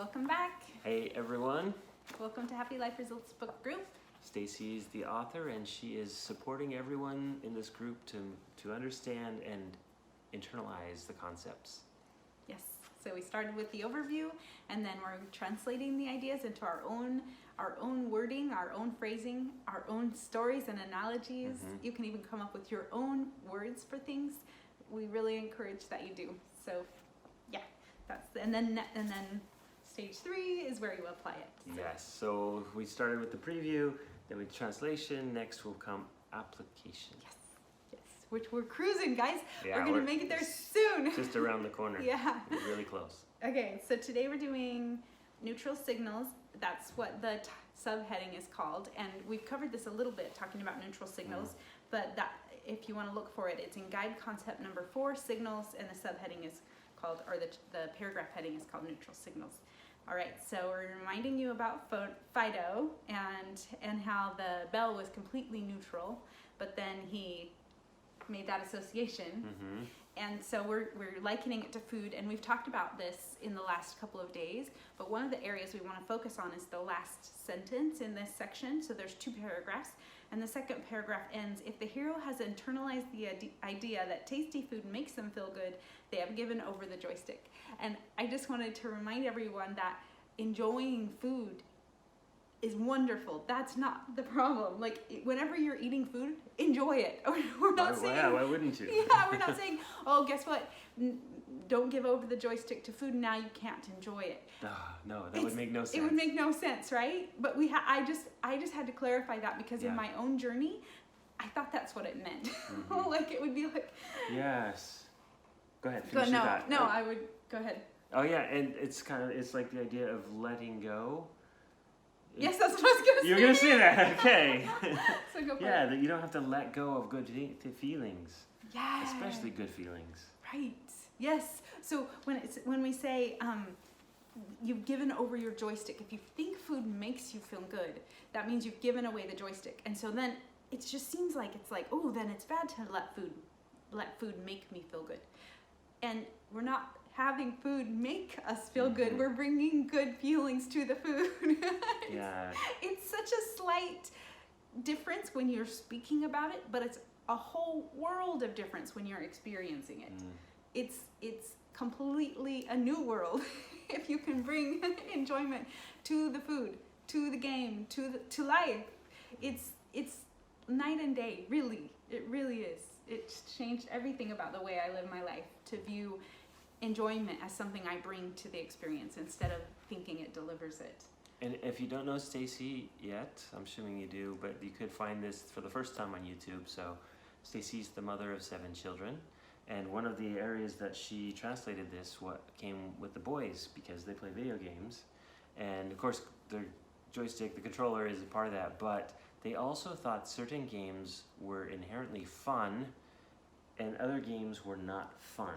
welcome back. Hey everyone. Welcome to Happy Life Results Book Group. Stacy is the author and she is supporting everyone in this group to understand and internalize the concepts. Yes, so we started with the overview and then we're translating the ideas into our own wording, our own phrasing, our own stories and analogies. You can even come up with your own words for things. We really encourage that you do. So yeah, and then stage 3 is where you apply it. So. Yes, so we started with the preview, then with translation, next will come application. Yes, which we're cruising, guys. Yeah, we're gonna make it there soon. Just around the corner. Yeah. We're really close. Okay, so today we're doing neutral signals. That's what the subheading is called, and we've covered this a little bit talking about neutral signals, but that if you want to look for it, it's in guide concept number 4, signals, and the subheading is called, or the paragraph heading is called neutral signals. All right, so we're reminding you about Fido and how the bell was completely neutral, but then he made that association. And so we're likening it to food, and we've talked about this in the last couple of days, but one of the areas we want to focus on is the last sentence in this section. So there's 2 paragraphs, and the second paragraph ends, if the hero has internalized the idea that tasty food makes them feel good, they have given over the joystick. And I just wanted to remind everyone that enjoying food is wonderful. That's not the problem. Like, whenever you're eating food, enjoy it. We're not saying, yeah, why wouldn't you? Yeah, we're not saying, oh, guess what? Don't give over the joystick to food. Now you can't enjoy it. No, that would make no sense. It would make no sense, right? But I just had to clarify that because in my own journey, I thought that's what it meant. Like it would be like. Yes. Go ahead. Finish your thought. No, I would go ahead. Oh yeah, and it's like the idea of letting go. Yes, that's what I was going to say. You were going to say that, okay. So go for it. Yeah, that you don't have to let go of good feelings. Yeah. Especially good feelings. Right. Yes. So when we say you've given over your joystick, if you think food makes you feel good, that means you've given away the joystick. And so then it just seems like oh, then it's bad to let food make me feel good. And we're not having food make us feel good. We're bringing good feelings to the food. It's such a slight difference when you're speaking about it, but it's a whole world of difference when you're experiencing it. It's completely a new world if you can bring enjoyment to the food, to the game, to life. It's night and day, really. It really is. It's changed everything about the way I live my life, to view enjoyment as something I bring to the experience instead of thinking it delivers it. And if you don't know Stacy yet, I'm assuming you do, but you could find this for the first time on YouTube. So Stacy's the mother of 7 children, and one of the areas that she translated this came with the boys because they play video games, and of course the joystick, the controller, is a part of that, but they also thought certain games were inherently fun and other games were not fun.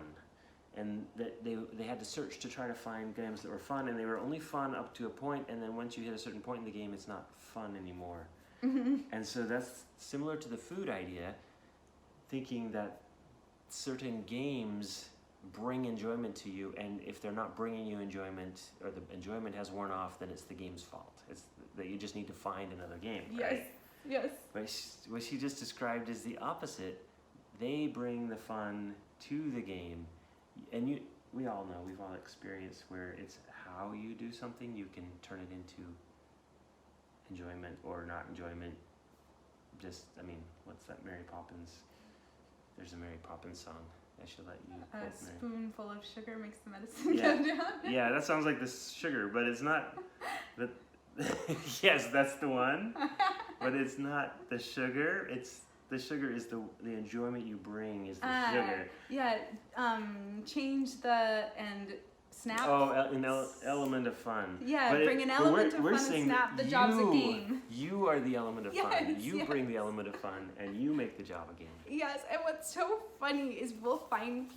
And that they had to search to try to find games that were fun, and they were only fun up to a point, and then once you hit a certain point in the game, it's not fun anymore. And so that's similar to the food idea, thinking that certain games bring enjoyment to you, and if they're not bringing you enjoyment, or the enjoyment has worn off, then it's the game's fault. It's that you just need to find another game, right? Yes. But what she just described is the opposite. They bring the fun to the game. And we all know, we've all experienced where it's how you do something, you can turn it into enjoyment or not enjoyment. What's that Mary Poppins? There's a Mary Poppins song. I should let you quote A spoonful of sugar makes the medicine go down. Yeah, that sounds like the sugar, but it's not. Yes, that's the one. But it's not the sugar. The sugar is the enjoyment you bring is the sugar. Yeah, change and snap. Oh, an element of fun. Yeah, bring an element of fun and snap. The job's a game. You are the element of fun. You bring the element of fun, and you make the job a game. Yes, and what's so funny is we'll find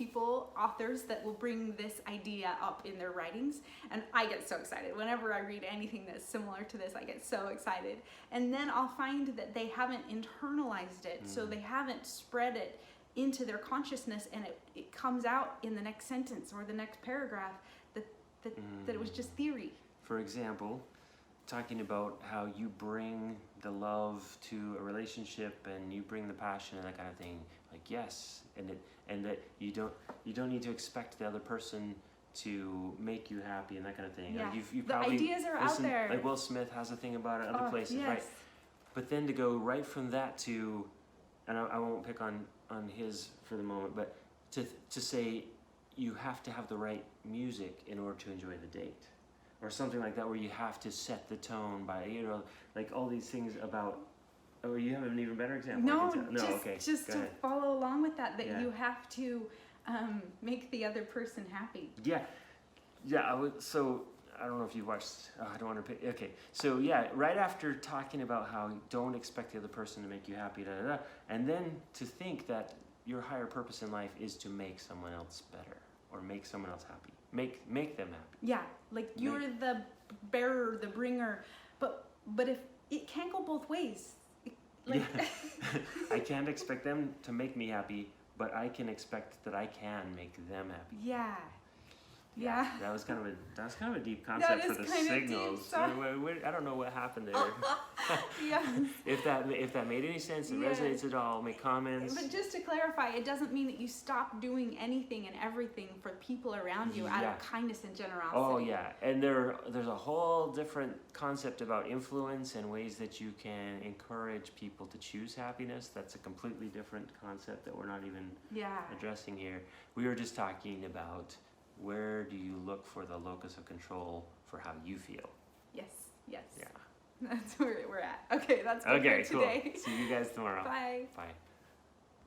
authors that will bring this idea up in their writings, and I get so excited. Whenever I read anything that's similar to this, I get so excited. And then I'll find that they haven't internalized it, so they haven't spread it into their consciousness, and it comes out in the next sentence or the next paragraph that that it was just theory. For example, talking about how you bring the love to a relationship and you bring the passion and that kind of thing. Like yes, and that you don't need to expect the other person to make you happy and that kind of thing. Yeah. Like you The probably ideas are out there. Like Will Smith has a thing about it other places, yes. right? But then to go right from that to, and I won't pick on his for the moment, but to say you have to have the right music in order to enjoy the date, or something like that, where you have to set the tone by, you know, like all these things about. Oh, you have an even better example. Just go to ahead. follow along with that Yeah. you have to make the other person happy. Yeah, I would. So I don't know if you watched. I don't want to pick. Okay, so yeah, right after talking about how you don't expect the other person to make you happy, and then to think that your higher purpose in life is to make someone else better or make someone else happy, make them happy. Yeah, like you're the bearer, the bringer, but if it can't go both ways. Like I can't expect them to make me happy, but I can expect that I can make them happy. Yeah. That was kind of a deep concept for the signals. I don't know what happened there. Yeah. If that made any sense, it resonates at all, make comments. But just to clarify, it doesn't mean that you stop doing anything and everything for people around you out of kindness and generosity. Oh yeah, and there's a whole different concept about influence and ways that you can encourage people to choose happiness. That's a completely different concept that we're not even addressing here. We were just talking about where do you look for the locus of control for how you feel. Yes. Yeah. That's where we're at. Okay, that's good for today. Cool. See you guys tomorrow. Bye. Bye.